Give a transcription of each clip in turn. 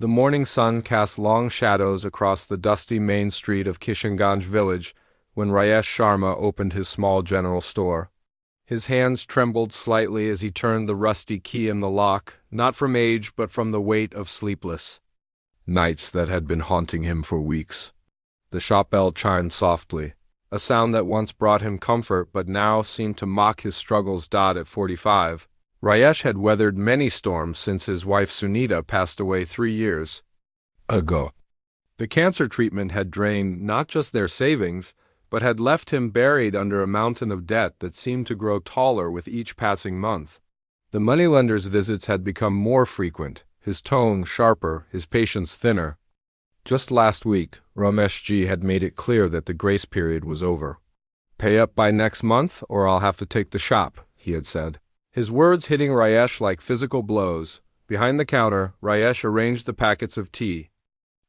The morning sun cast long shadows across the dusty main street of Kishanganj village when Rayesh Sharma opened his small general store. His hands trembled slightly as he turned the rusty key in the lock, not from age but from the weight of sleepless nights that had been haunting him for weeks. The shop bell chimed softly, a sound that once brought him comfort but now seemed to mock his struggles. At 45, Rayesh had weathered many storms since his wife Sunita passed away 3 years ago. The cancer treatment had drained not just their savings, but had left him buried under a mountain of debt that seemed to grow taller with each passing month. The moneylender's visits had become more frequent, his tone sharper, his patience thinner. Just last week, Rameshji had made it clear that the grace period was over. "Pay up by next month, or I'll have to take the shop," he had said. His words hitting Rayesh like physical blows. Behind the counter, Rayesh arranged the packets of tea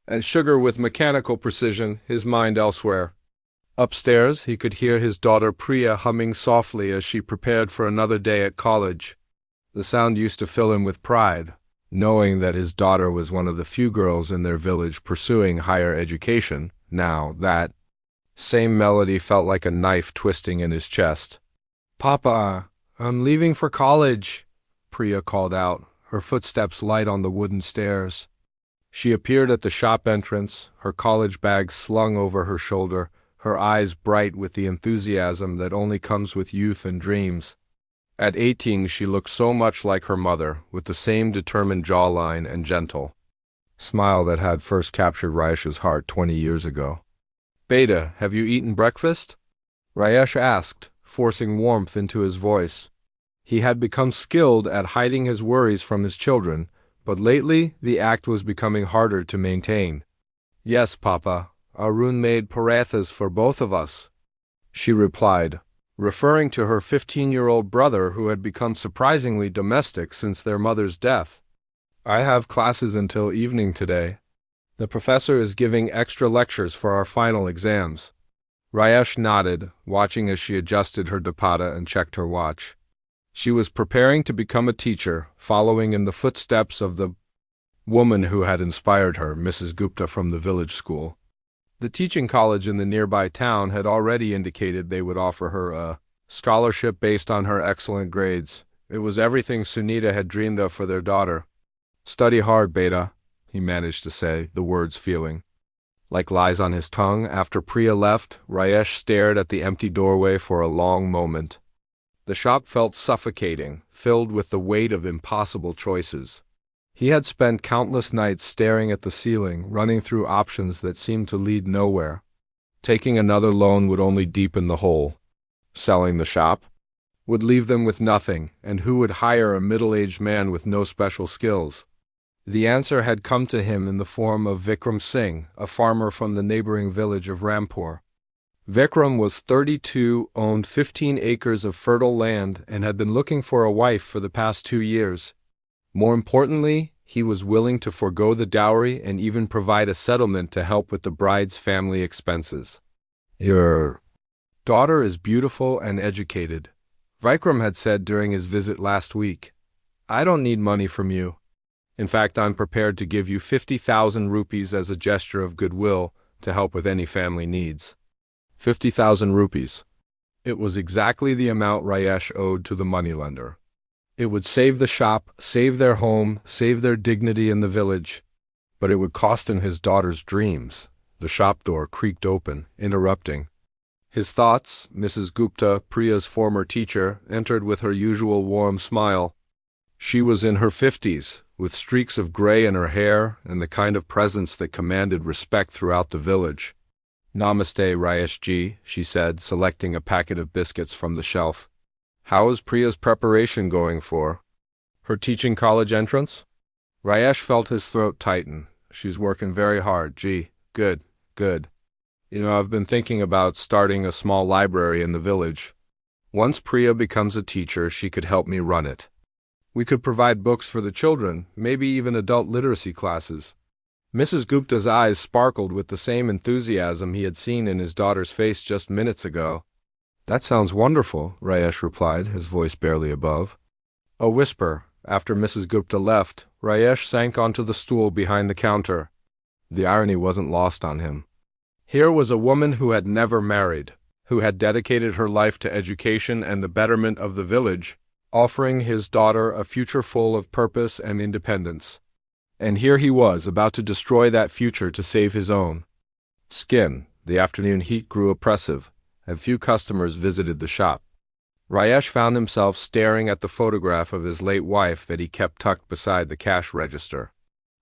and sugar with mechanical precision, his mind elsewhere. Upstairs, he could hear his daughter Priya humming softly as she prepared for another day at college. The sound used to fill him with pride, knowing that his daughter was one of the few girls in their village pursuing higher education. Now, that same melody felt like a knife twisting in his chest. "Papa, I'm leaving for college," Priya called out, her footsteps light on the wooden stairs. She appeared at the shop entrance, her college bag slung over her shoulder, her eyes bright with the enthusiasm that only comes with youth and dreams. At 18, she looked so much like her mother, with the same determined jawline and gentle smile that had first captured Rayesh's heart 20 years ago. "Beta, have you eaten breakfast?" Rayesh asked, forcing warmth into his voice. He had become skilled at hiding his worries from his children, but lately the act was becoming harder to maintain. "Yes, Papa. Arun made parathas for both of us," she replied, referring to her 15-year-old brother who had become surprisingly domestic since their mother's death. "I have classes until evening today. The professor is giving extra lectures for our final exams." Rayesh nodded, watching as she adjusted her dupatta and checked her watch. She was preparing to become a teacher, following in the footsteps of the woman who had inspired her, Mrs. Gupta from the village school. The teaching college in the nearby town had already indicated they would offer her a scholarship based on her excellent grades. It was everything Sunita had dreamed of for their daughter. "Study hard, Beta," he managed to say, the words feeling like lies on his tongue. After Priya left, Rayesh stared at the empty doorway for a long moment. The shop felt suffocating, filled with the weight of impossible choices. He had spent countless nights staring at the ceiling, running through options that seemed to lead nowhere. Taking another loan would only deepen the hole. Selling the shop would leave them with nothing, and who would hire a middle-aged man with no special skills? The answer had come to him in the form of Vikram Singh, a farmer from the neighboring village of Rampur. Vikram was 32, owned 15 acres of fertile land, and had been looking for a wife for the past 2 years. More importantly, he was willing to forego the dowry and even provide a settlement to help with the bride's family expenses. "Your daughter is beautiful and educated," Vikram had said during his visit last week. "I don't need money from you. In fact, I'm prepared to give you 50,000 rupees as a gesture of goodwill to help with any family needs." 50,000 rupees. It was exactly the amount Rayesh owed to the moneylender. It would save the shop, save their home, save their dignity in the village. But it would cost him his daughter's dreams. The shop door creaked open, interrupting. His thoughts, Mrs. Gupta, Priya's former teacher, entered with her usual warm smile. She was in her 50s, with streaks of gray in her hair and the kind of presence that commanded respect throughout the village. "Namaste, Rayeshji," she said, selecting a packet of biscuits from the shelf. "How is Priya's preparation going for her teaching college entrance?" Rayesh felt his throat tighten. "She's working very hard. Gee, good, good. I've been thinking about starting a small library in the village. Once Priya becomes a teacher, she could help me run it. We could provide books for the children, maybe even adult literacy classes." Mrs. Gupta's eyes sparkled with the same enthusiasm he had seen in his daughter's face just minutes ago. "That sounds wonderful," Rayesh replied, his voice barely above a whisper, After Mrs. Gupta left, Rayesh sank onto the stool behind the counter. The irony wasn't lost on him. Here was a woman who had never married, who had dedicated her life to education and the betterment of the village, offering his daughter a future full of purpose and independence. And here he was, about to destroy that future to save his own. The afternoon heat grew oppressive, and few customers visited the shop. Rayesh found himself staring at the photograph of his late wife that he kept tucked beside the cash register.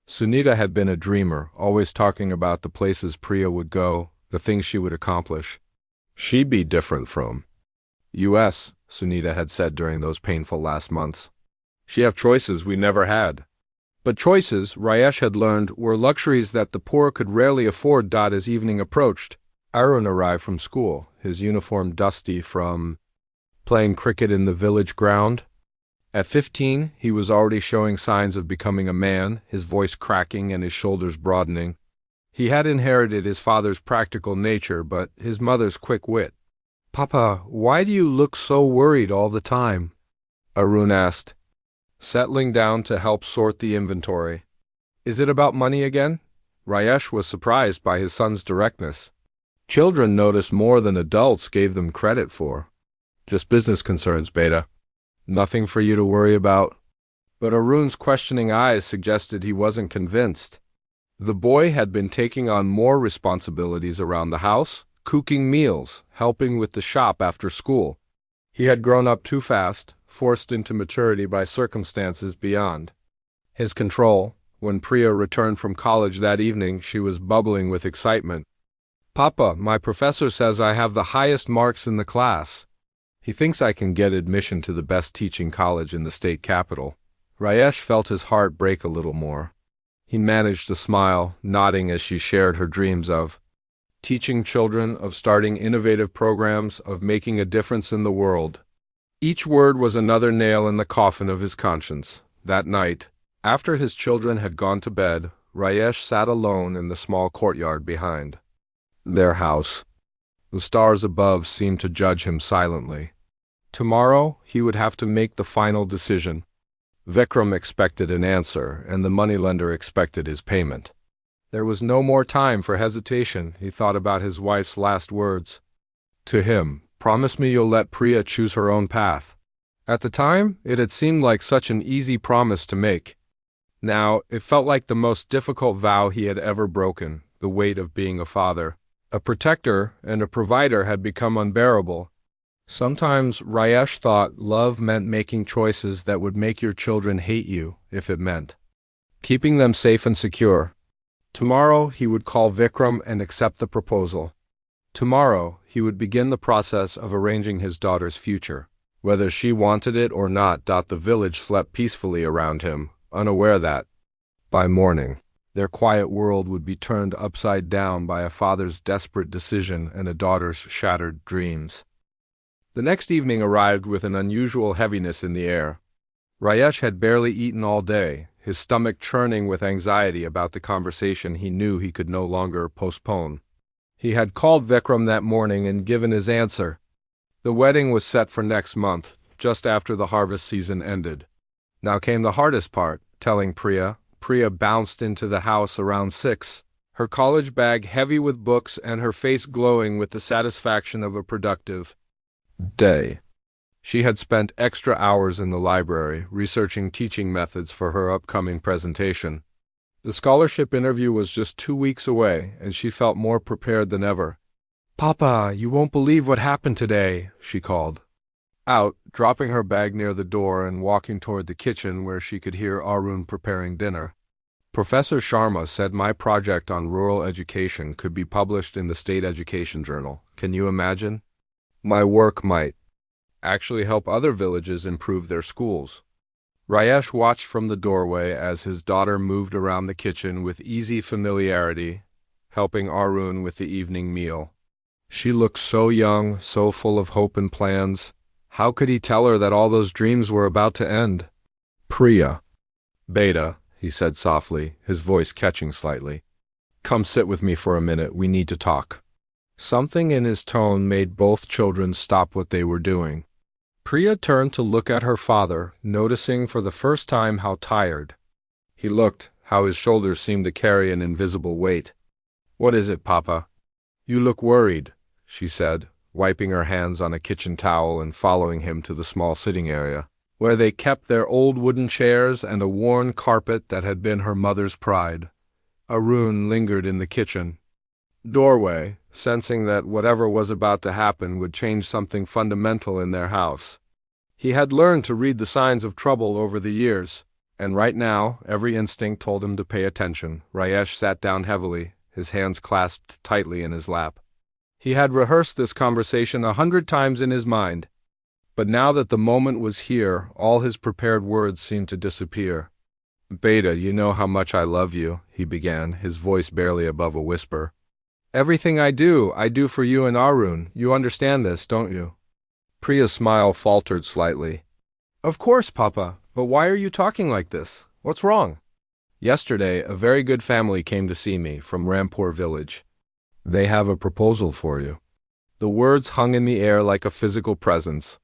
Sunita had been a dreamer, always talking about the places Priya would go, the things she would accomplish. She'd be different from us, Sunita had said during those painful last months. She'd have choices we never had. But choices, Rayesh had learned, were luxuries that the poor could rarely afford. As evening approached, Arun arrived from school, his uniform dusty from playing cricket in the village ground. At 15, he was already showing signs of becoming a man, his voice cracking and his shoulders broadening. He had inherited his father's practical nature, but his mother's quick wit. "Papa, why do you look so worried all the time?" Arun asked, settling down to help sort the inventory. "Is it about money again?" Rayesh was surprised by his son's directness. Children noticed more than adults gave them credit for. "Just business concerns, Beta. Nothing for you to worry about." But Arun's questioning eyes suggested he wasn't convinced. The boy had been taking on more responsibilities around the house, cooking meals, helping with the shop after school. He had grown up too fast, forced into maturity by circumstances beyond his control. When Priya returned from college that evening, she was bubbling with excitement. "Papa, my professor says I have the highest marks in the class. He thinks I can get admission to the best teaching college in the state capital." Rayesh felt his heart break a little more. He managed to smile, nodding as she shared her dreams of teaching children, of starting innovative programs, of making a difference in the world. Each word was another nail in the coffin of his conscience. That night, after his children had gone to bed, Rayesh sat alone in the small courtyard behind their house. The stars above seemed to judge him silently. Tomorrow, he would have to make the final decision. Vikram expected an answer, and the moneylender expected his payment. There was no more time for hesitation. He thought about his wife's last words to him: "Promise me you'll let Priya choose her own path." At the time, it had seemed like such an easy promise to make. Now, it felt like the most difficult vow he had ever broken. The weight of being a father, a protector, and a provider had become unbearable. Sometimes Rayesh thought love meant making choices that would make your children hate you, if it meant keeping them safe and secure. Tomorrow he would call Vikram and accept the proposal. Tomorrow he would begin the process of arranging his daughter's future. Whether she wanted it or not, the village slept peacefully around him, unaware that, by morning, their quiet world would be turned upside down by a father's desperate decision and a daughter's shattered dreams. The next evening arrived with an unusual heaviness in the air. Rayesh had barely eaten all day, his stomach churning with anxiety about the conversation he knew he could no longer postpone. He had called Vikram that morning and given his answer. The wedding was set for next month, just after the harvest season ended. Now came the hardest part, telling Priya. Priya bounced into the house around 6, her college bag heavy with books and her face glowing with the satisfaction of a productive day. She had spent extra hours in the library, researching teaching methods for her upcoming presentation. The scholarship interview was just 2 weeks away, and she felt more prepared than ever. "Papa, you won't believe what happened today," she called out, dropping her bag near the door and walking toward the kitchen where she could hear Arun preparing dinner. "Professor Sharma said my project on rural education could be published in the State Education Journal. Can you imagine? My work might actually help other villages improve their schools." Rayesh watched from the doorway as his daughter moved around the kitchen with easy familiarity, helping Arun with the evening meal. She looked so young, so full of hope and plans. How could he tell her that all those dreams were about to end? "Priya." "Beta," he said softly, his voice catching slightly. "Come sit with me for a minute. We need to talk." Something in his tone made both children stop what they were doing. Priya turned to look at her father, noticing for the first time how tired he looked, how his shoulders seemed to carry an invisible weight. "What is it, Papa? You look worried," she said, wiping her hands on a kitchen towel and following him to the small sitting area, where they kept their old wooden chairs and a worn carpet that had been her mother's pride. Arun lingered in the kitchen doorway, sensing that whatever was about to happen would change something fundamental in their house. He had learned to read the signs of trouble over the years, and right now every instinct told him to pay attention. Rayesh sat down heavily, his hands clasped tightly in his lap. He had rehearsed this conversation 100 times in his mind, but now that the moment was here, all his prepared words seemed to disappear. "Beta, you know how much I love you," he began, his voice barely above a whisper. "Everything I do for you and Arun. You understand this, don't you?" Priya's smile faltered slightly. "Of course, Papa, but why are you talking like this? What's wrong?" "Yesterday, a very good family came to see me from Rampur village. They have a proposal for you." The words hung in the air like a physical presence.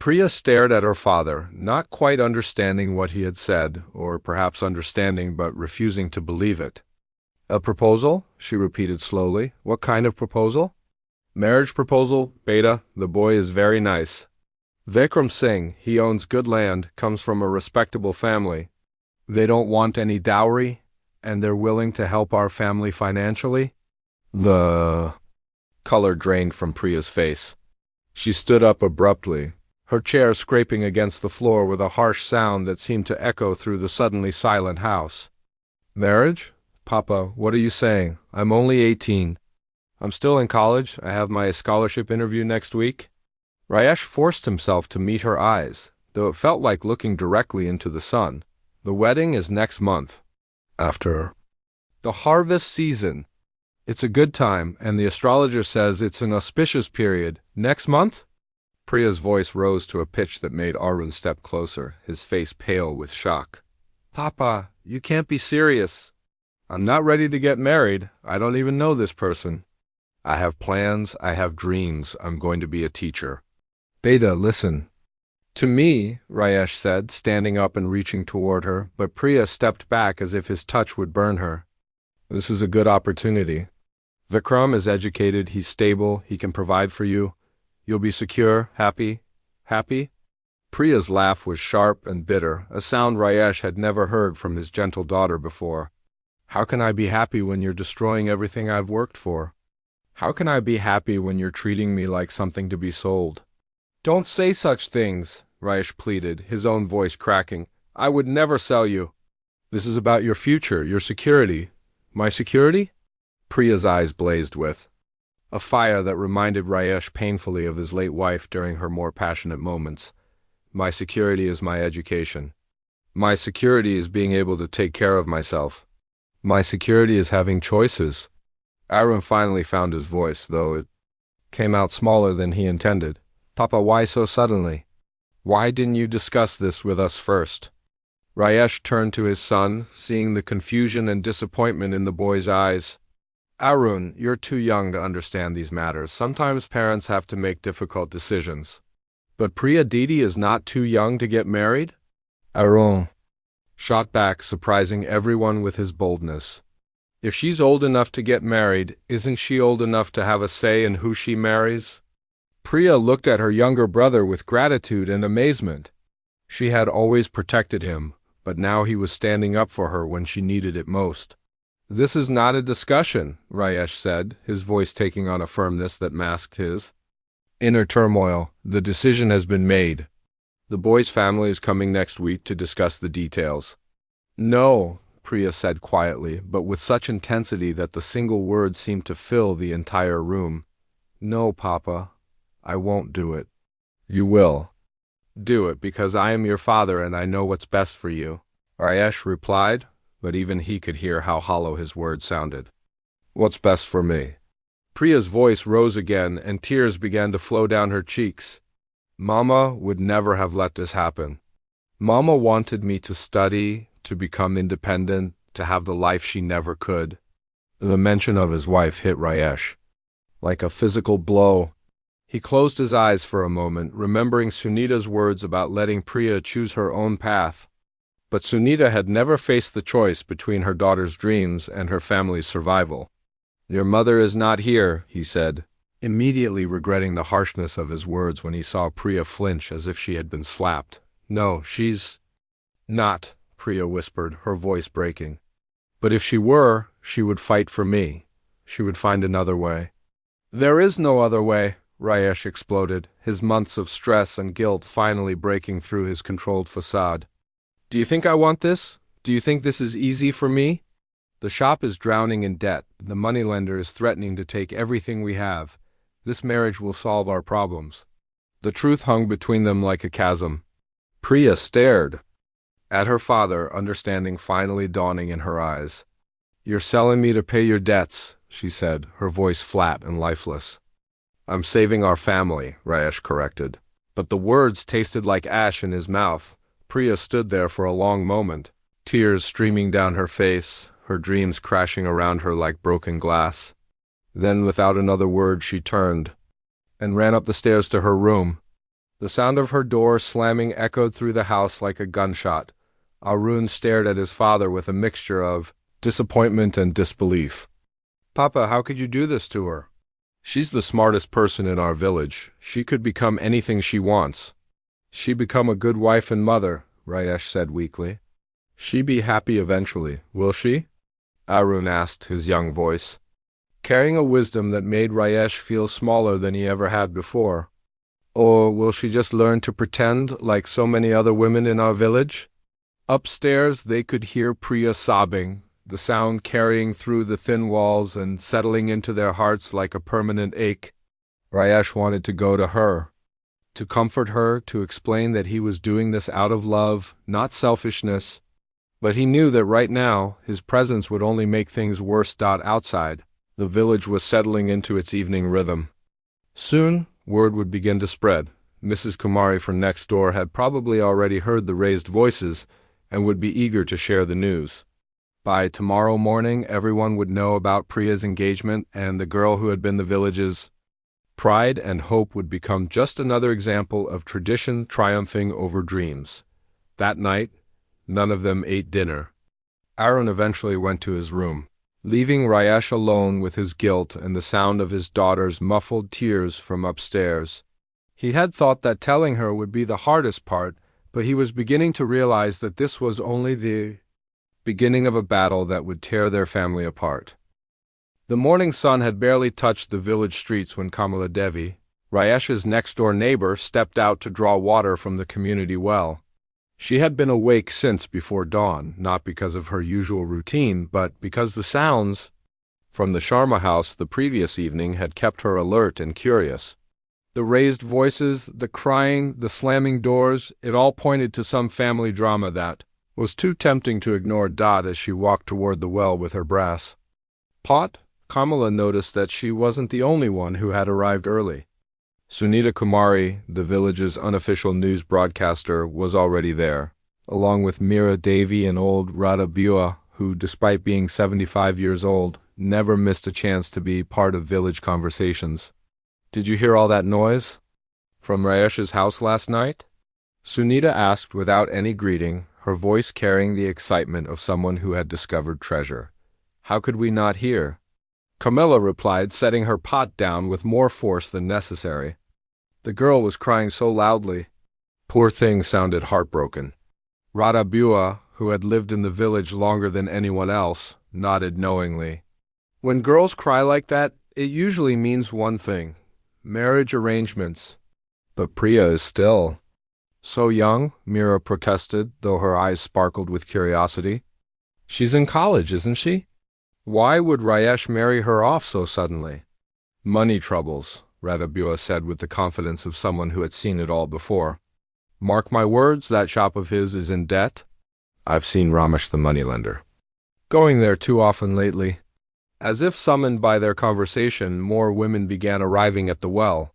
Priya stared at her father, not quite understanding what he had said, or perhaps understanding but refusing to believe it. "A proposal?" she repeated slowly. "What kind of proposal?" "Marriage proposal, Beta. The boy is very nice. Vikram Singh, he owns good land, comes from a respectable family. They don't want any dowry, and they're willing to help our family financially." The color drained from Priya's face. She stood up abruptly, her chair scraping against the floor with a harsh sound that seemed to echo through the suddenly silent house. "Marriage? Papa, what are you saying? I'm only 18. I'm still in college. I have my scholarship interview next week." Rayesh forced himself to meet her eyes, though it felt like looking directly into the sun. "The wedding is next month. After the harvest season. It's a good time, and the astrologer says it's an auspicious period. Next month?" Priya's voice rose to a pitch that made Arun step closer, his face pale with shock. "Papa, you can't be serious." "I'm not ready to get married. I don't even know this person. I have plans, I have dreams. I'm going to be a teacher." "Beta, listen." "To me," Rayesh said, standing up and reaching toward her, but Priya stepped back as if his touch would burn her. "This is a good opportunity. Vikram is educated, he's stable, he can provide for you. You'll be secure, happy. Happy?" Priya's laugh was sharp and bitter, a sound Rayesh had never heard from his gentle daughter before. "How can I be happy when you're destroying everything I've worked for? How can I be happy when you're treating me like something to be sold?" "Don't say such things," Rayesh pleaded, his own voice cracking. "I would never sell you. This is about your future, your security." "My security?" Priya's eyes blazed with a fire that reminded Rayesh painfully of his late wife during her more passionate moments. "My security is my education. My security is being able to take care of myself. My security is having choices." Arun finally found his voice, though it came out smaller than he intended. "Papa, why so suddenly? Why didn't you discuss this with us first?" Rayesh turned to his son, seeing the confusion and disappointment in the boy's eyes. "Arun, you're too young to understand these matters. Sometimes parents have to make difficult decisions." "But Priya Didi is not too young to get married?" Arun shot back, surprising everyone with his boldness. "If she's old enough to get married, isn't she old enough to have a say in who she marries?" Priya looked at her younger brother with gratitude and amazement. She had always protected him, but now he was standing up for her when she needed it most. "This is not a discussion," Rayesh said, his voice taking on a firmness that masked his inner turmoil. "The decision has been made. The boy's family is coming next week to discuss the details." "No," Priya said quietly, but with such intensity that the single word seemed to fill the entire room. "No, Papa, I won't do it." "You will. Do it because I am your father and I know what's best for you," Rayesh replied, but even he could hear how hollow his words sounded. "What's best for me?" Priya's voice rose again and tears began to flow down her cheeks. "Mama would never have let this happen. Mama wanted me to study, to become independent, to have the life she never could." The mention of his wife hit Rayesh like a physical blow. He closed his eyes for a moment, remembering Sunita's words about letting Priya choose her own path. But Sunita had never faced the choice between her daughter's dreams and her family's survival. "Your mother is not here," he said, immediately regretting the harshness of his words when he saw Priya flinch as if she had been slapped. "No, she's not," Priya whispered, her voice breaking. "But if she were, she would fight for me. She would find another way." "There is no other way," Rayesh exploded, his months of stress and guilt finally breaking through his controlled facade. "Do you think I want this? Do you think this is easy for me? The shop is drowning in debt. The moneylender is threatening to take everything we have. This marriage will solve our problems." The truth hung between them like a chasm. Priya stared at her father, understanding finally dawning in her eyes. "You're selling me to pay your debts," she said, her voice flat and lifeless. "I'm saving our family," Rayesh corrected. But the words tasted like ash in his mouth. Priya stood there for a long moment, tears streaming down her face, her dreams crashing around her like broken glass. Then, without another word, she turned and ran up the stairs to her room. The sound of her door slamming echoed through the house like a gunshot. Arun stared at his father with a mixture of disappointment and disbelief. "Papa, how could you do this to her? She's the smartest person in our village. She could become anything she wants." "She become a good wife and mother," Rayesh said weakly. "She be happy eventually, will she?" Arun asked, his young voice, carrying a wisdom that made Rayesh feel smaller than he ever had before. "Or will she just learn to pretend like so many other women in our village?" Upstairs they could hear Priya sobbing, the sound carrying through the thin walls and settling into their hearts like a permanent ache. Rayesh wanted to go to her, to comfort her, to explain that he was doing this out of love, not selfishness. But he knew that right now his presence would only make things worse. Outside, the village was settling into its evening rhythm. Soon, word would begin to spread. Mrs. Kumari from next door had probably already heard the raised voices and would be eager to share the news. By tomorrow morning, everyone would know about Priya's engagement, and the girl who had been the village's pride and hope would become just another example of tradition triumphing over dreams. That night, none of them ate dinner. Arun eventually went to his room, leaving Rayesh alone with his guilt and the sound of his daughter's muffled tears from upstairs. He had thought that telling her would be the hardest part, but he was beginning to realize that this was only the beginning of a battle that would tear their family apart. The morning sun had barely touched the village streets when Kamala Devi, Rayesh's next-door neighbor, stepped out to draw water from the community well. She had been awake since before dawn, not because of her usual routine, but because the sounds from the Sharma house the previous evening had kept her alert and curious. The raised voices, the crying, the slamming doors, it all pointed to some family drama that was too tempting to ignore. As she walked toward the well with her brass pot, Kamala noticed that she wasn't the only one who had arrived early. Sunita Kumari, the village's unofficial news broadcaster, was already there, along with Meera Devi and old Radha Bua, who, despite being 75 years old, never missed a chance to be part of village conversations. "Did you hear all that noise from Rayesh's house last night?" Sunita asked without any greeting, her voice carrying the excitement of someone who had discovered treasure. "How could we not hear?" Camilla replied, setting her pot down with more force than necessary. "The girl was crying so loudly." Poor thing sounded heartbroken. Radha Bua, who had lived in the village longer than anyone else, nodded knowingly. "When girls cry like that, it usually means one thing: marriage arrangements." "But Priya is still so young," Meera protested, though her eyes sparkled with curiosity. "She's in college, isn't she? Why would Rayesh marry her off so suddenly?" "Money troubles," Radha Bua said with the confidence of someone who had seen it all before. "Mark my words, that shop of his is in debt. I've seen Ramesh the moneylender going there too often lately." As if summoned by their conversation, more women began arriving at the well.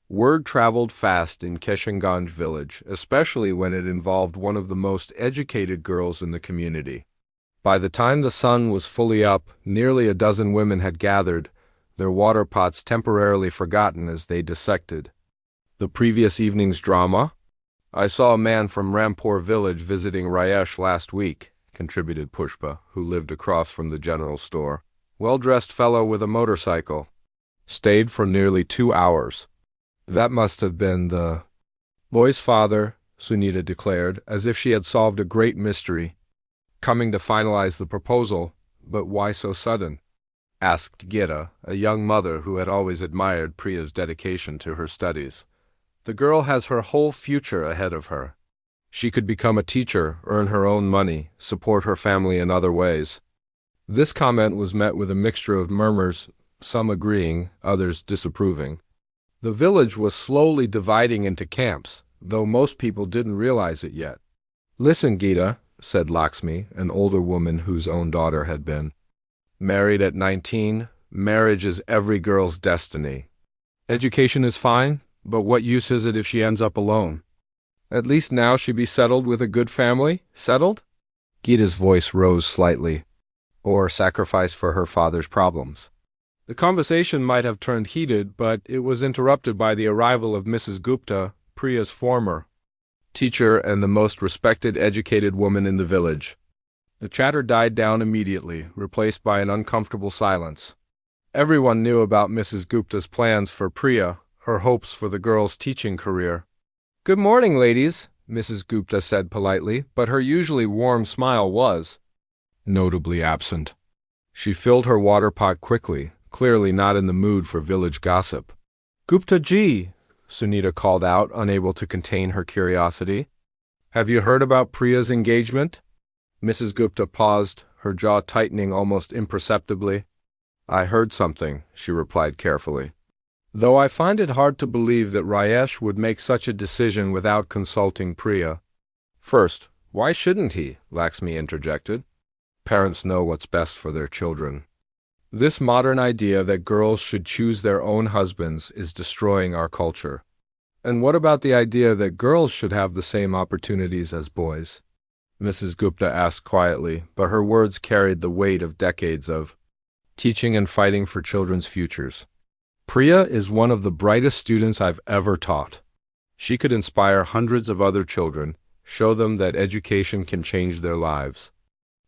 Word traveled fast in Kishanganj village, especially when it involved one of the most educated girls in the community. By the time the sun was fully up, nearly a dozen women had gathered, their water pots temporarily forgotten as they dissected. The previous evening's drama? I saw a man from Rampur village visiting Rayesh last week, contributed Pushpa, who lived across from the general store. Well-dressed fellow with a motorcycle. Stayed for nearly 2 hours. That must have been the boy's father, Sunita declared, as if she had solved a great mystery. Coming to finalize the proposal, but why so sudden? Asked Gita, a young mother who had always admired Priya's dedication to her studies. The girl has her whole future ahead of her. She could become a teacher, earn her own money, support her family in other ways. This comment was met with a mixture of murmurs, some agreeing, others disapproving. The village was slowly dividing into camps, though most people didn't realize it yet. Listen, Gita, said Lakshmi, an older woman whose own daughter had been married at 19. Marriage is every girl's destiny. Education is fine, but what use is it if she ends up alone? At least now she'd be settled with a good family? Settled? Gita's voice rose slightly. Or sacrifice for her father's problems. The conversation might have turned heated, but it was interrupted by the arrival of Mrs. Gupta, Priya's former teacher and the most respected educated woman in the village. The chatter died down immediately, replaced by an uncomfortable silence. Everyone knew about Mrs. Gupta's plans for Priya, her hopes for the girl's teaching career. "Good morning, ladies," Mrs. Gupta said politely, but her usually warm smile was notably absent. She filled her water pot quickly, clearly not in the mood for village gossip. "Gupta ji," Sunita called out, unable to contain her curiosity. "Have you heard about Priya's engagement?" Mrs. Gupta paused, her jaw tightening almost imperceptibly. "I heard something," she replied carefully. "Though I find it hard to believe that Rayesh would make such a decision without consulting Priya." "First, why shouldn't he?" Lakshmi interjected. "Parents know what's best for their children. This modern idea that girls should choose their own husbands is destroying our culture. And what about the idea that girls should have the same opportunities as boys?" Mrs. Gupta asked quietly, but her words carried the weight of decades of teaching and fighting for children's futures. "Priya is one of the brightest students I've ever taught. She could inspire hundreds of other children, show them that education can change their lives."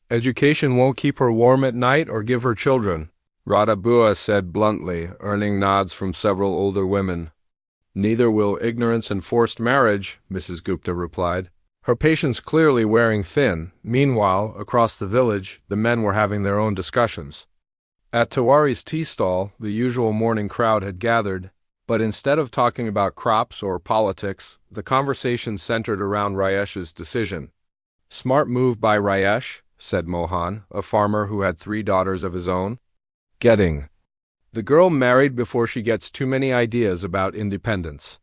"Education won't keep her warm at night or give her children," Radha Bua said bluntly, earning nods from several older women. "Neither will ignorance and forced marriage," Mrs. Gupta replied, her patience clearly wearing thin. Meanwhile, across the village, the men were having their own discussions. At Tiwari's tea stall, the usual morning crowd had gathered, but instead of talking about crops or politics, the conversation centered around Rayesh's decision. "Smart move by Rayesh," said Mohan, a farmer who had 3 daughters of his own. "Getting the girl married before she gets too many ideas about independence.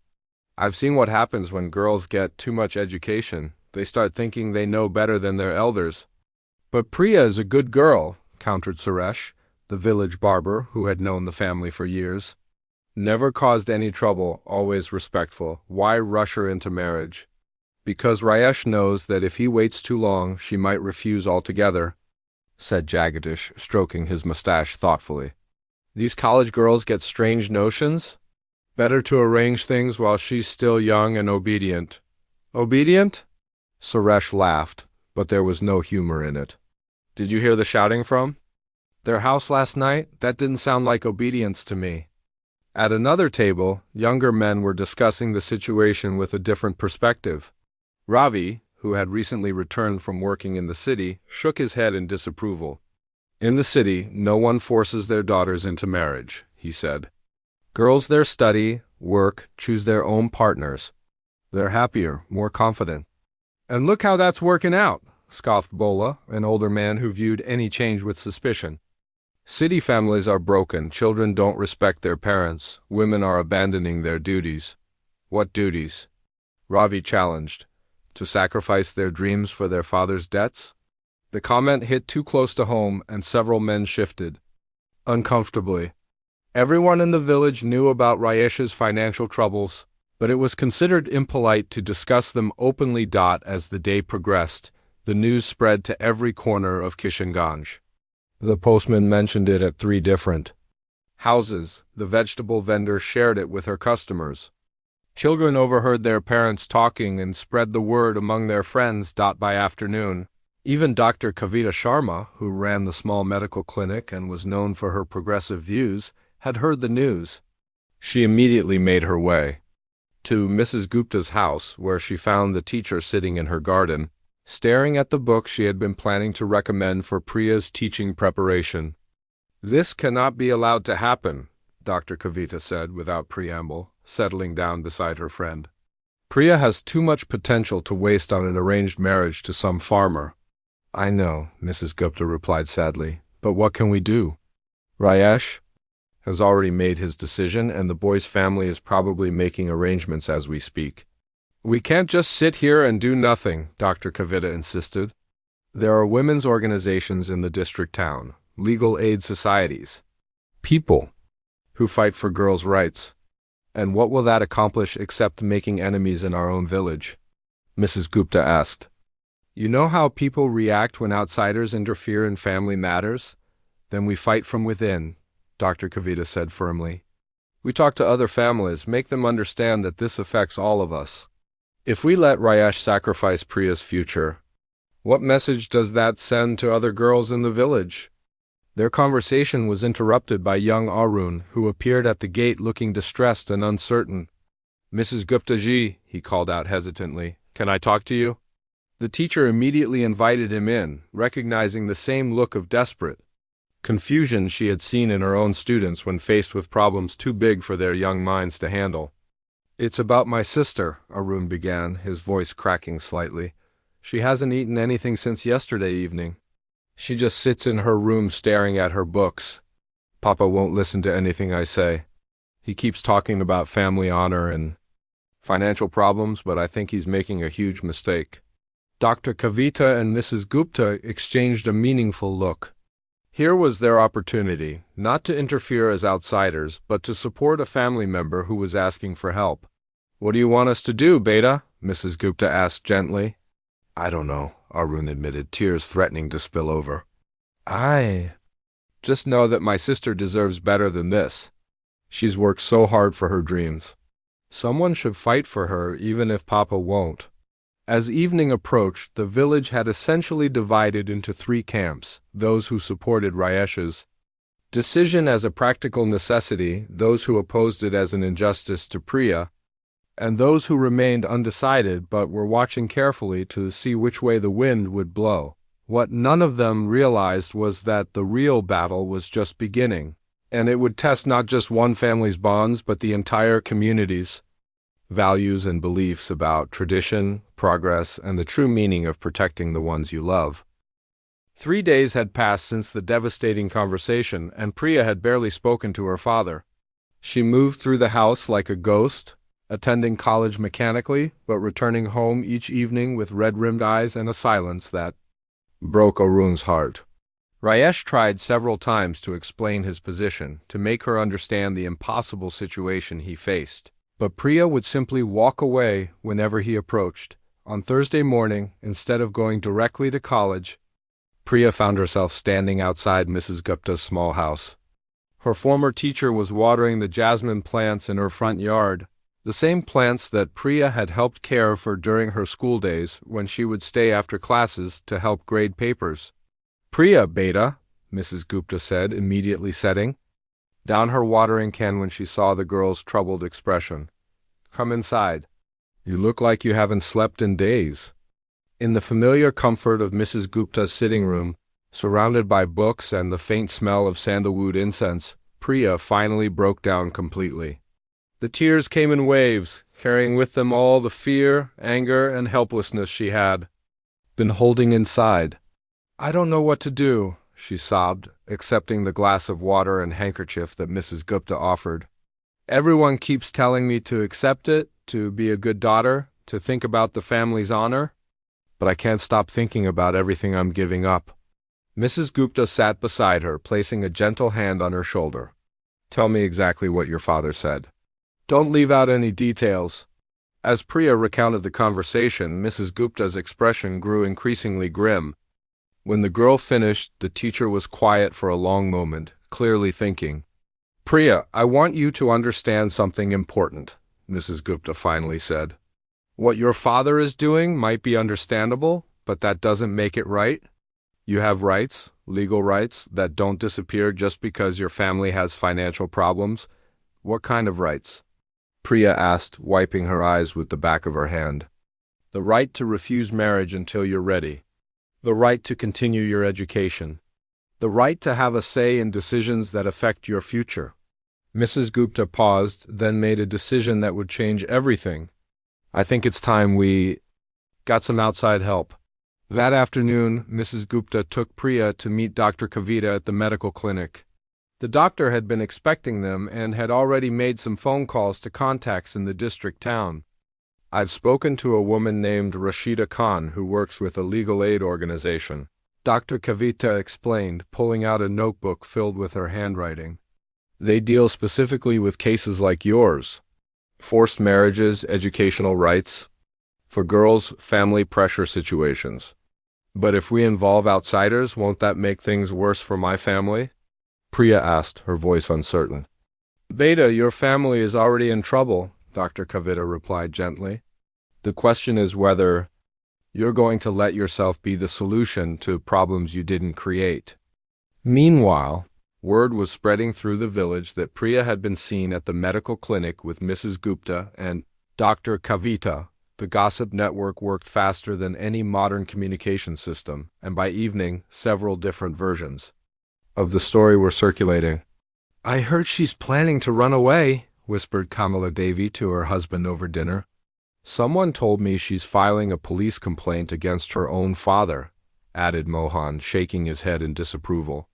I've seen what happens when girls get too much education. They start thinking they know better than their elders." "But Priya is a good girl," countered Suresh, the village barber who had known the family for years. "Never caused any trouble, always respectful. Why rush her into marriage?" "Because Rayesh knows that if he waits too long, she might refuse altogether," said Jagadish, stroking his mustache thoughtfully. "These college girls get strange notions. Better to arrange things while she's still young and obedient." "Obedient?" Suresh laughed, but there was no humor in it. "Did you hear the shouting from their house last night? That didn't sound like obedience to me." At another table, younger men were discussing the situation with a different perspective. Ravi, who had recently returned from working in the city, shook his head in disapproval. "In the city, no one forces their daughters into marriage," he said. "Girls there study, work, choose their own partners. They're happier, more confident." "And look how that's working out," scoffed Bola, an older man who viewed any change with suspicion. "City families are broken, children don't respect their parents, women are abandoning their duties." "What duties?" Ravi challenged. "To sacrifice their dreams for their father's debts?" The comment hit too close to home, and several men shifted uncomfortably. Everyone in the village knew about Rayesh's financial troubles, but it was considered impolite to discuss them openly. As the day progressed, the news spread to every corner of Kishanganj. The postman mentioned it at 3 different houses. The vegetable vendor shared it with her customers. Children overheard their parents talking and spread the word among their friends. By afternoon, even Dr. Kavita Sharma, who ran the small medical clinic and was known for her progressive views, had heard the news. She immediately made her way to Mrs. Gupta's house, where she found the teacher sitting in her garden, staring at the book she had been planning to recommend for Priya's teaching preparation. "This cannot be allowed to happen," Dr. Kavita said without preamble, settling down beside her friend. "Priya has too much potential to waste on an arranged marriage to some farmer." "I know," Mrs. Gupta replied sadly, "but what can we do? Rayesh has already made his decision, and the boy's family is probably making arrangements as we speak." "We can't just sit here and do nothing," Dr. Kavita insisted. "There are women's organizations in the district town, legal aid societies, people who fight for girls' rights. And what will that accomplish except making enemies in our own village?" Mrs. Gupta asked. "You know how people react when outsiders interfere in family matters? Then we fight from within," Dr. Kavita said firmly. "We talk to other families, make them understand that this affects all of us. If we let Rayesh sacrifice Priya's future, what message does that send to other girls in the village?" Their conversation was interrupted by young Arun, who appeared at the gate looking distressed and uncertain. "Mrs. Gupta-ji," he called out hesitantly, "can I talk to you?" The teacher immediately invited him in, recognizing the same look of desperate confusion she had seen in her own students when faced with problems too big for their young minds to handle. "It's about my sister," Arun began, his voice cracking slightly. "She hasn't eaten anything since yesterday evening. She just sits in her room staring at her books. Papa won't listen to anything I say. He keeps talking about family honor and financial problems, but I think he's making a huge mistake." Dr. Kavita and Mrs. Gupta exchanged a meaningful look. Here was their opportunity, not to interfere as outsiders, but to support a family member who was asking for help. "What do you want us to do, Beta?" Mrs. Gupta asked gently. "I don't know," Arun admitted, tears threatening to spill over. "I just know that my sister deserves better than this. She's worked so hard for her dreams. Someone should fight for her, even if Papa won't." As evening approached, the village had essentially divided into three camps: those who supported Rayesh's decision as a practical necessity, those who opposed it as an injustice to Priya, and those who remained undecided but were watching carefully to see which way the wind would blow. What none of them realized was that the real battle was just beginning, and it would test not just one family's bonds but the entire community's values and beliefs about tradition, progress, and the true meaning of protecting the ones you love. 3 days had passed since the devastating conversation, and Priya had barely spoken to her father. She moved through the house like a ghost, attending college mechanically, but returning home each evening with red-rimmed eyes and a silence that broke Arun's heart. Rayesh tried several times to explain his position, to make her understand the impossible situation he faced. But Priya would simply walk away whenever he approached. On Thursday morning, instead of going directly to college, Priya found herself standing outside Mrs. Gupta's small house. Her former teacher was watering the jasmine plants in her front yard, the same plants that Priya had helped care for during her school days when she would stay after classes to help grade papers. "Priya, Beta," Mrs. Gupta said, immediately setting down her watering can when she saw the girl's troubled expression. "Come inside. You look like you haven't slept in days." In the familiar comfort of Mrs. Gupta's sitting room, surrounded by books and the faint smell of sandalwood incense, Priya finally broke down completely. The tears came in waves, carrying with them all the fear, anger, and helplessness she had been holding inside. "I don't know what to do," she sobbed, accepting the glass of water and handkerchief that Mrs. Gupta offered. "Everyone keeps telling me to accept it, to be a good daughter, to think about the family's honor, but I can't stop thinking about everything I'm giving up." Mrs. Gupta sat beside her, placing a gentle hand on her shoulder. "Tell me exactly what your father said. Don't leave out any details." As Priya recounted the conversation, Mrs. Gupta's expression grew increasingly grim. When the girl finished, the teacher was quiet for a long moment, clearly thinking. Priya, I want you to understand something important, Mrs. Gupta finally said. What your father is doing might be understandable, but that doesn't make it right. You have rights, legal rights, that don't disappear just because your family has financial problems. What kind of rights? Priya asked, wiping her eyes with the back of her hand. The right to refuse marriage until you're ready. The right to continue your education. The right to have a say in decisions that affect your future. Mrs. Gupta paused, then made a decision that would change everything. I think it's time we got some outside help. That afternoon, Mrs. Gupta took Priya to meet Dr. Kavita at the medical clinic. The doctor had been expecting them and had already made some phone calls to contacts in the district town. I've spoken to a woman named Rashida Khan who works with a legal aid organization, Dr. Kavita explained, pulling out a notebook filled with her handwriting. They deal specifically with cases like yours. Forced marriages, educational rights. For girls, family pressure situations. But if we involve outsiders, won't that make things worse for my family? Priya asked, her voice uncertain. Beta, your family is already in trouble, Dr. Kavita replied gently. The question is whether you're going to let yourself be the solution to problems you didn't create. Meanwhile, word was spreading through the village that Priya had been seen at the medical clinic with Mrs. Gupta and Dr. Kavita. The gossip network worked faster than any modern communication system, and by evening, several different versions of the story were circulating. I heard she's planning to run away, whispered Kamala Devi to her husband over dinner. Someone told me she's filing a police complaint against her own father, added Mohan, shaking his head in disapproval.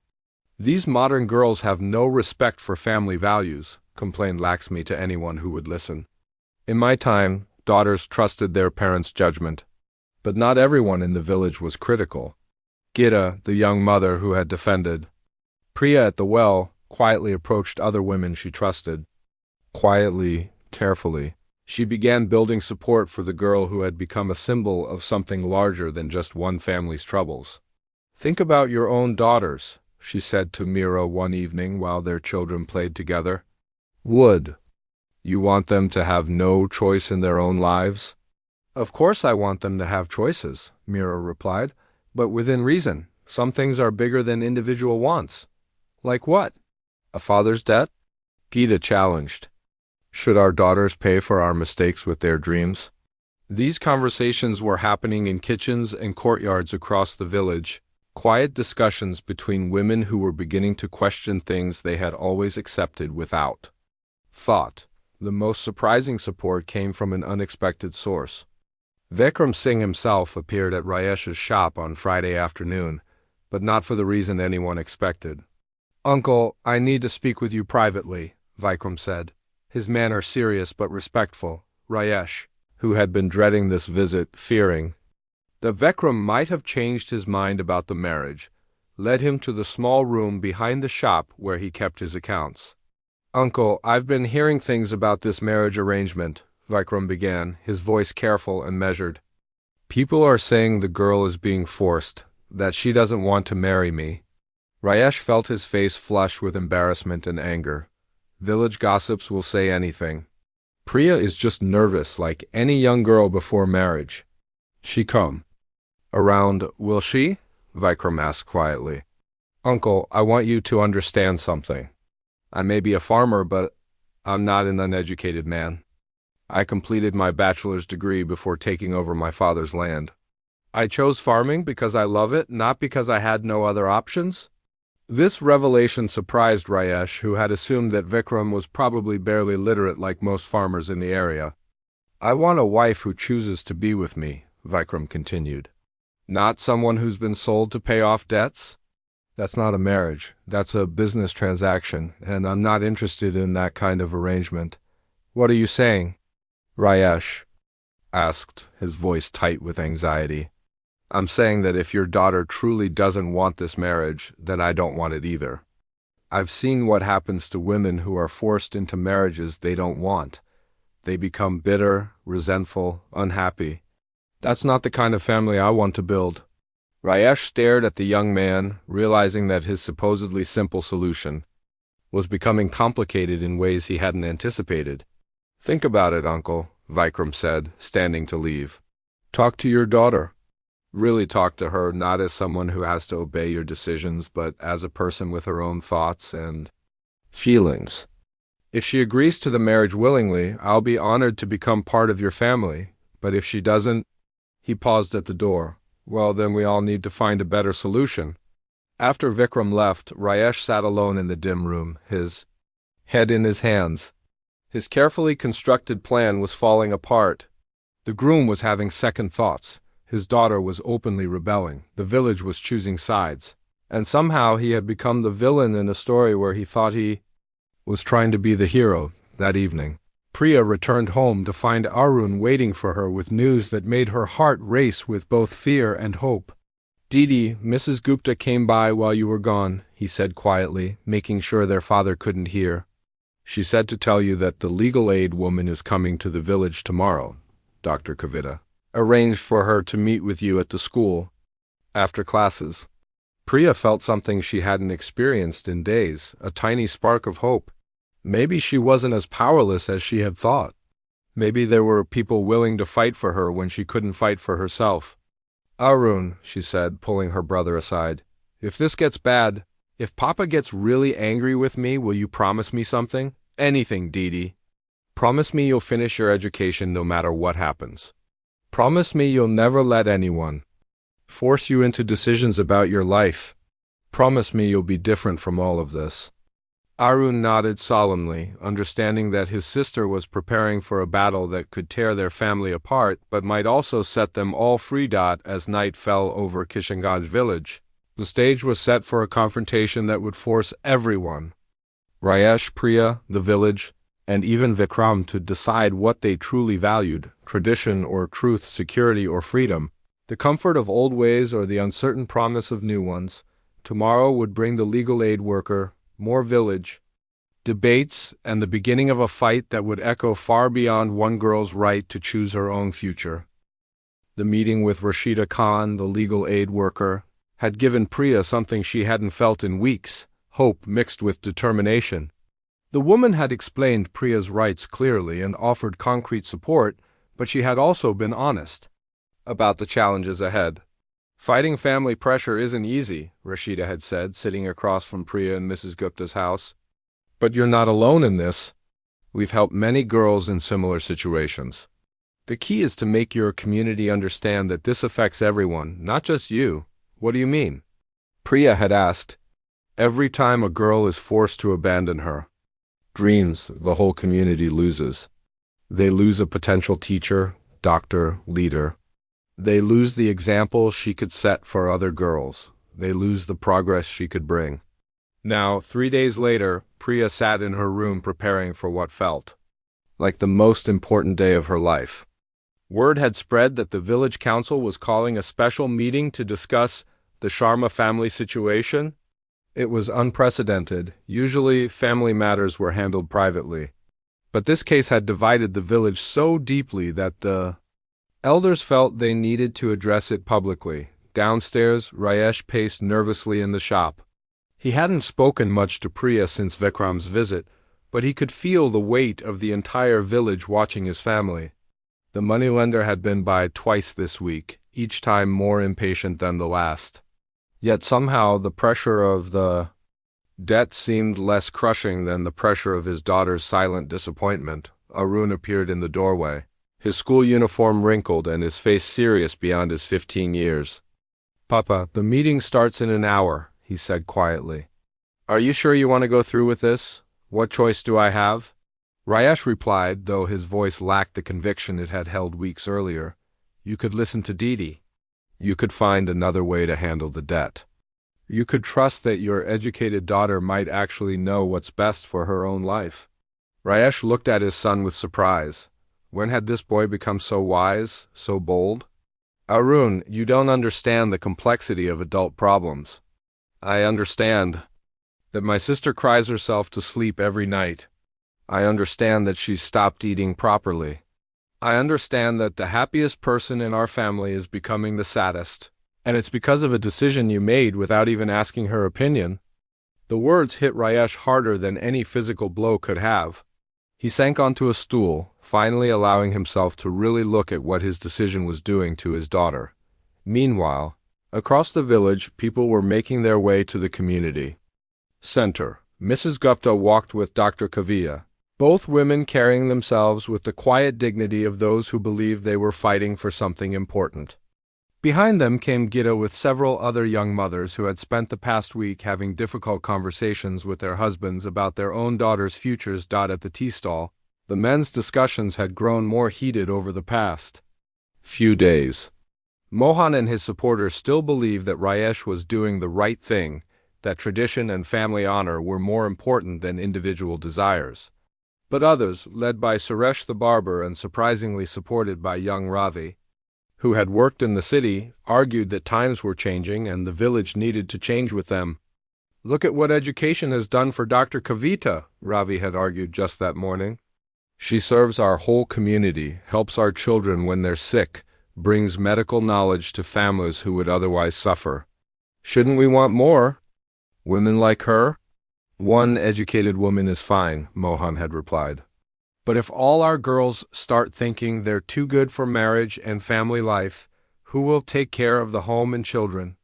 These modern girls have no respect for family values, complained Laxmi to anyone who would listen. In my time, daughters trusted their parents' judgment, but not everyone in the village was critical. Gita, the young mother who had defended Priya at the well, quietly approached other women she trusted. Quietly, carefully, she began building support for the girl who had become a symbol of something larger than just one family's troubles. Think about your own daughters, she said to Meera one evening while their children played together. Would you want them to have no choice in their own lives? Of course I want them to have choices, Meera replied, but within reason. Some things are bigger than individual wants. Like what? A father's debt? Gita challenged. Should our daughters pay for our mistakes with their dreams? These conversations were happening in kitchens and courtyards across the village, quiet discussions between women who were beginning to question things they had always accepted without thought. The most surprising support came from an unexpected source. Vikram Singh himself appeared at Rayesh's shop on Friday afternoon, but not for the reason anyone expected. Uncle, I need to speak with you privately, Vikram said, his manner serious but respectful. Rayesh, who had been dreading this visit, fearing that Vikram might have changed his mind about the marriage, led him to the small room behind the shop where he kept his accounts. Uncle, I've been hearing things about this marriage arrangement, Vikram began, his voice careful and measured. People are saying the girl is being forced, that she doesn't want to marry me. Rayesh felt his face flush with embarrassment and anger. Village gossips will say anything. Priya is just nervous like any young girl before marriage. She come around, will she? Vikram asked quietly. Uncle, I want you to understand something. I may be a farmer, but I'm not an uneducated man. I completed my bachelor's degree before taking over my father's land. I chose farming because I love it, not because I had no other options. This revelation surprised Rayesh, who had assumed that Vikram was probably barely literate like most farmers in the area. I want a wife who chooses to be with me, Vikram continued. Not someone who's been sold to pay off debts? That's not a marriage. That's a business transaction, and I'm not interested in that kind of arrangement. What are you saying? Rayesh asked, his voice tight with anxiety. I'm saying that if your daughter truly doesn't want this marriage, then I don't want it either. I've seen what happens to women who are forced into marriages they don't want. They become bitter, resentful, unhappy. That's not the kind of family I want to build. Rayesh stared at the young man, realizing that his supposedly simple solution was becoming complicated in ways he hadn't anticipated. Think about it, Uncle, Vikram said, standing to leave. Talk to your daughter. Really talk to her, not as someone who has to obey your decisions, but as a person with her own thoughts and feelings. If she agrees to the marriage willingly, I'll be honored to become part of your family. But if she doesn't, he paused at the door. Well, then we all need to find a better solution. After Vikram left, Rayesh sat alone in the dim room, his head in his hands. His carefully constructed plan was falling apart. The groom was having second thoughts. His daughter was openly rebelling. The village was choosing sides. And somehow he had become the villain in a story where he thought he was trying to be the hero that evening. Priya returned home to find Arun waiting for her with news that made her heart race with both fear and hope. Didi, Mrs. Gupta came by while you were gone, he said quietly, making sure their father couldn't hear. She said to tell you that the legal aid woman is coming to the village tomorrow, Dr. Kavita. Arranged for her to meet with you at the school, after classes. Priya felt something she hadn't experienced in days, a tiny spark of hope. Maybe she wasn't as powerless as she had thought. Maybe there were people willing to fight for her when she couldn't fight for herself. Arun, she said, pulling her brother aside, if this gets bad, if Papa gets really angry with me, will you promise me something? Anything, Didi. Promise me you'll finish your education no matter what happens. Promise me you'll never let anyone force you into decisions about your life. Promise me you'll be different from all of this. Arun nodded solemnly, understanding that his sister was preparing for a battle that could tear their family apart but might also set them all free. As night fell over Kishanganj village, the stage was set for a confrontation that would force everyone, Rayesh, Priya, the village, and even Vikram, to decide what they truly valued, tradition or truth, security or freedom, the comfort of old ways or the uncertain promise of new ones. Tomorrow would bring the legal aid worker, more village debates, and the beginning of a fight that would echo far beyond one girl's right to choose her own future. The meeting with Rashida Khan, the legal aid worker, had given Priya something she hadn't felt in weeks, hope mixed with determination. The woman had explained Priya's rights clearly and offered concrete support, but she had also been honest about the challenges ahead. Fighting family pressure isn't easy, Rashida had said, sitting across from Priya in Mrs. Gupta's house. But you're not alone in this. We've helped many girls in similar situations. The key is to make your community understand that this affects everyone, not just you. What do you mean? Priya had asked. Every time a girl is forced to abandon her dreams, the whole community loses. They lose a potential teacher, doctor, leader. They lose the example she could set for other girls. They lose the progress she could bring. Now, 3 days later, Priya sat in her room preparing for what felt like the most important day of her life. Word had spread that the village council was calling a special meeting to discuss the Sharma family situation. It was unprecedented. Usually, family matters were handled privately. But this case had divided the village so deeply that the elders felt they needed to address it publicly. Downstairs, Rayesh paced nervously in the shop. He hadn't spoken much to Priya since Vikram's visit, but he could feel the weight of the entire village watching his family. The moneylender had been by twice this week, each time more impatient than the last. Yet somehow the pressure of the debt seemed less crushing than the pressure of his daughter's silent disappointment. Arun appeared in the doorway, his school uniform wrinkled and his face serious beyond his 15 years. Papa, the meeting starts in an hour, he said quietly. Are you sure you want to go through with this? What choice do I have? Rayesh replied, though his voice lacked the conviction it had held weeks earlier. You could listen to Didi. You could find another way to handle the debt. You could trust that your educated daughter might actually know what's best for her own life. Rayesh looked at his son with surprise. When had this boy become so wise, so bold? Arun, you don't understand the complexity of adult problems. I understand that my sister cries herself to sleep every night. I understand that she's stopped eating properly. I understand that the happiest person in our family is becoming the saddest, and it's because of a decision you made without even asking her opinion. The words hit Rayesh harder than any physical blow could have. He sank onto a stool, finally allowing himself to really look at what his decision was doing to his daughter. Meanwhile, across the village, people were making their way to the community center. Mrs. Gupta walked with Dr. Kavita, both women carrying themselves with the quiet dignity of those who believed they were fighting for something important. Behind them came Gita with several other young mothers who had spent the past week having difficult conversations with their husbands about their own daughters' futures. At the tea stall, the men's discussions had grown more heated over the past few days. Mohan and his supporters still believed that Rayesh was doing the right thing, that tradition and family honor were more important than individual desires. But others, led by Suresh the barber and surprisingly supported by young Ravi, who had worked in the city, argued that times were changing and the village needed to change with them. "Look at what education has done for Dr. Kavita," Ravi had argued just that morning. "She serves our whole community, helps our children when they're sick, brings medical knowledge to families who would otherwise suffer. Shouldn't we want more women like her?" "One educated woman is fine," Mohan had replied. "But if all our girls start thinking they're too good for marriage and family life, who will take care of the home and children?"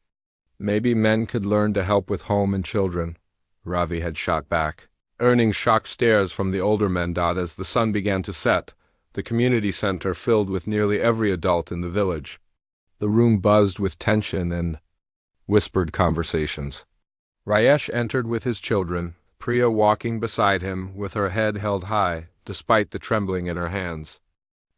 "Maybe men could learn to help with home and children," Ravi had shot back, earning shocked stares from the older men. As the sun began to set, the community center filled with nearly every adult in the village. The room buzzed with tension and whispered conversations. Rayesh entered with his children, Priya walking beside him with her head held high, despite the trembling in her hands.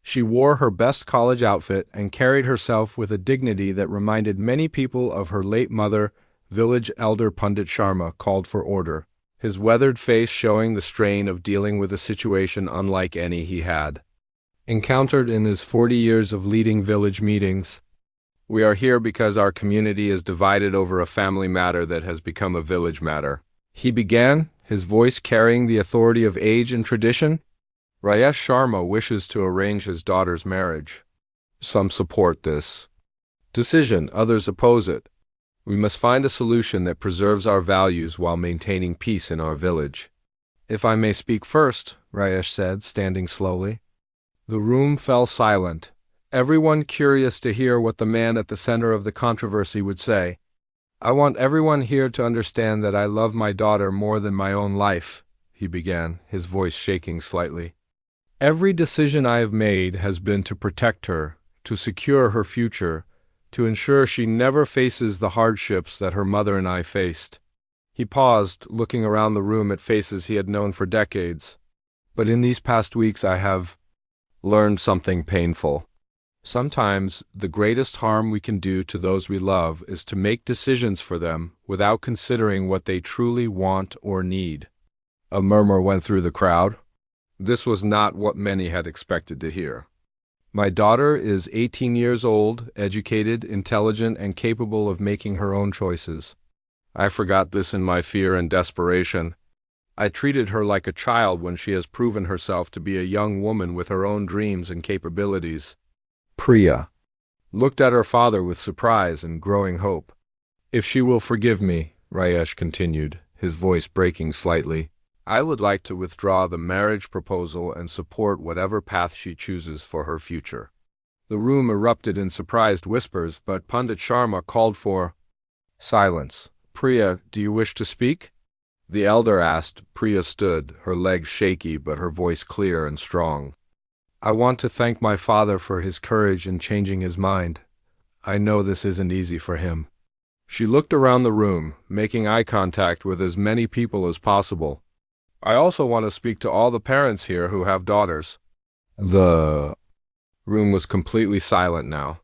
She wore her best college outfit and carried herself with a dignity that reminded many people of her late mother. Village elder Pandit Sharma called for order, his weathered face showing the strain of dealing with a situation unlike any he had encountered in his 40 years of leading village meetings. "We are here because our community is divided over a family matter that has become a village matter," he began, his voice carrying the authority of age and tradition. "Rayesh Sharma wishes to arrange his daughter's marriage. Some support this decision, others oppose it. We must find a solution that preserves our values while maintaining peace in our village." "If I may speak first," Rayesh said, standing slowly. The room fell silent, everyone curious to hear what the man at the center of the controversy would say. "I want everyone here to understand that I love my daughter more than my own life," he began, his voice shaking slightly. "Every decision I have made has been to protect her, to secure her future, to ensure she never faces the hardships that her mother and I faced." He paused, looking around the room at faces he had known for decades. "But in these past weeks I have learned something painful. Sometimes the greatest harm we can do to those we love is to make decisions for them without considering what they truly want or need." A murmur went through the crowd. This was not what many had expected to hear. "My daughter is 18 years old, educated, intelligent, and capable of making her own choices. I forgot this in my fear and desperation. I treated her like a child when she has proven herself to be a young woman with her own dreams and capabilities." Priya looked at her father with surprise and growing hope. "If she will forgive me," Rayesh continued, his voice breaking slightly, "I would like to withdraw the marriage proposal and support whatever path she chooses for her future." The room erupted in surprised whispers, but Pandit Sharma called for silence. "Priya, do you wish to speak?" the elder asked. Priya stood, her legs shaky but her voice clear and strong. "I want to thank my father for his courage in changing his mind. I know this isn't easy for him." She looked around the room, making eye contact with as many people as possible. "I also want to speak to all the parents here who have daughters." The room was completely silent now.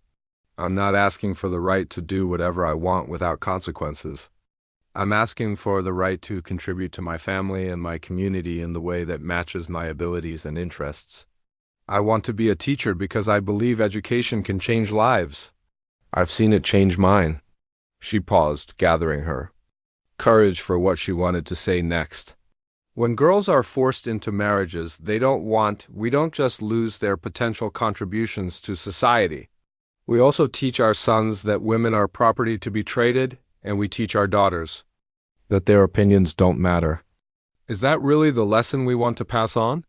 "I'm not asking for the right to do whatever I want without consequences. I'm asking for the right to contribute to my family and my community in the way that matches my abilities and interests. I want to be a teacher because I believe education can change lives. I've seen it change mine." She paused, gathering her courage for what she wanted to say next. "When girls are forced into marriages we don't just lose their potential contributions to society. We also teach our sons that women are property to be traded, and we teach our daughters that their opinions don't matter. Is that really the lesson we want to pass on?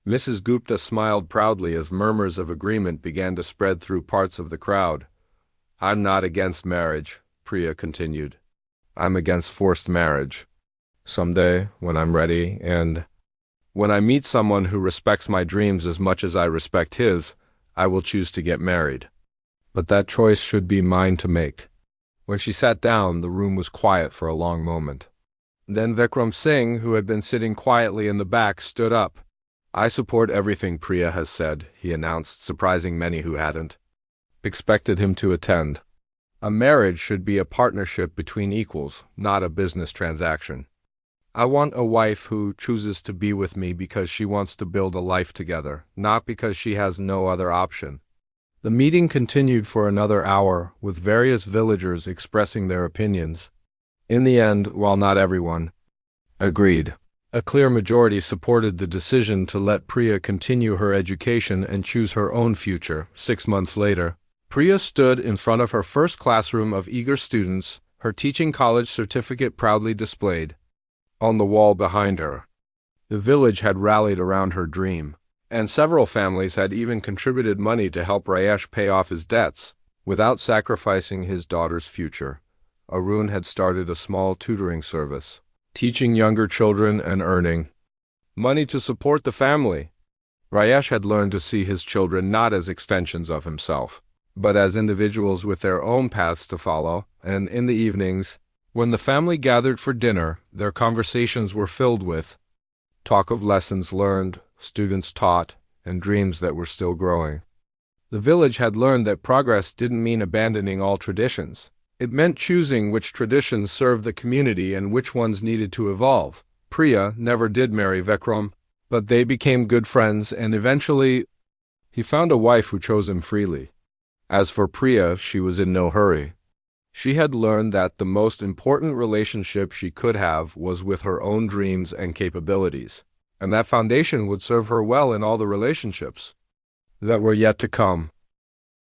Mrs. Gupta smiled proudly as murmurs of agreement began to spread through parts of the crowd. I'm not against marriage, Priya continued. I'm against forced marriage. Someday, when I'm ready, and when I meet someone who respects my dreams as much as I respect his, I will choose to get married. But that choice should be mine to make. When she sat down, the room was quiet for a long moment. Then Vikram Singh, who had been sitting quietly in the back, stood up. I support everything Priya has said, he announced, surprising many who hadn't expected him to attend. A marriage should be a partnership between equals, not a business transaction. I want a wife who chooses to be with me because she wants to build a life together, not because she has no other option. The meeting continued for another hour, with various villagers expressing their opinions. In the end, while not everyone agreed, a clear majority supported the decision to let Priya continue her education and choose her own future. 6 months later, Priya stood in front of her first classroom of eager students, her teaching college certificate proudly displayed on the wall behind her. The village had rallied around her dream, and several families had even contributed money to help Rayesh pay off his debts without sacrificing his daughter's future. Arun had started a small tutoring service, teaching younger children and earning money to support the family. Rayesh had learned to see his children not as extensions of himself, but as individuals with their own paths to follow, and in the evenings, when the family gathered for dinner, their conversations were filled with talk of lessons learned, students taught, and dreams that were still growing. The village had learned that progress didn't mean abandoning all traditions. It meant choosing which traditions served the community and which ones needed to evolve. Priya never did marry Vikram, but they became good friends, and eventually he found a wife who chose him freely. As for Priya, she was in no hurry. She had learned that the most important relationship she could have was with her own dreams and capabilities, and that foundation would serve her well in all the relationships that were yet to come.